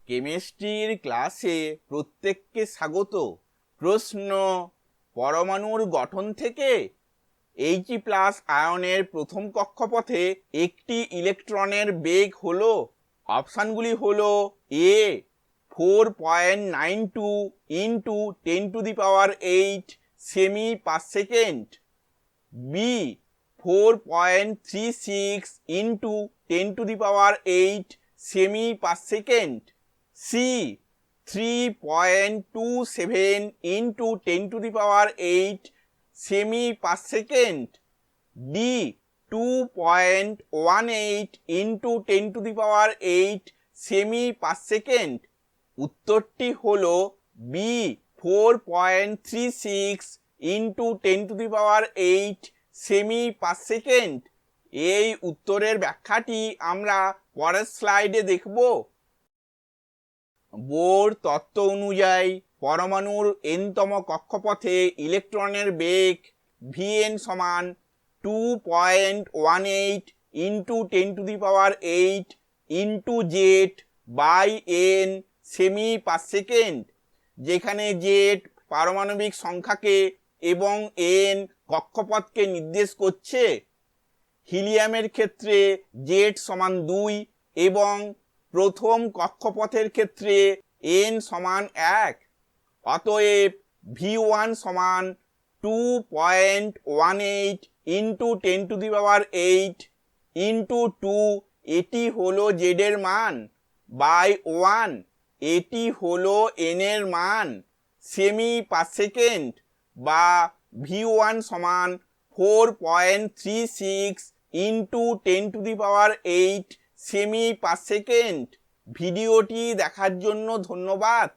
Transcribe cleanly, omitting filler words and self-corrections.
কেমিস্ট্রির ক্লাসে প্রত্যেককে স্বাগত। প্রশ্ন: পরমাণুর গঠন থেকে He+ আয়নের প্রথম কক্ষপথে একটি ইলেকট্রনের বেগ হলো। অপশানগুলি হলো: এ 4.92 ইন্টু 10⁸ সেমি পার সেকেন্ড, বি 4.36 ইন্টু 10⁸ সেমি পার সেকেন্ড, সি 3.27 ইন্টু 10⁸ সেমি পার সেকেন্ড, ডি 2.18 ইন্টু 10⁸ সেমি পার সেকেন্ড। উত্তরটি হলো বি 4.36 ইন্টু 10⁸ সেমি পার সেকেন্ড। এই উত্তরের ব্যাখ্যাটি আমরা পরের স্লাইডে দেখব। বোর তত্ত্ব অনুযায়ী পরমাণুর এনতম কক্ষপথে ইলেকট্রনের বেগ Vn সমান 2.18 into 10⁸ into Z by N সেমি পার সেকেন্ড, যেখানে জেড পারমাণবিক সংখ্যাকে এবং এন কক্ষপথকে নির্দেশ করছে। হিলিয়ামের ক্ষেত্রে জেড সমান 2 এবং প্রথম কক্ষপথের ক্ষেত্রে n সমান 1। অতএব V1 সমান 2.18 ইন্টু 10⁸ ইন্টু 2, এটি হলো জেড এর মান, বাই 1, এটি হলো n এর মান, সেমি পার সেকেন্ড, বা V1 সমান 4.36 ইন্টু 10⁸ সেমি পার সেকেন্ড। ভিডিওটি দেখার জন্য ধন্যবাদ।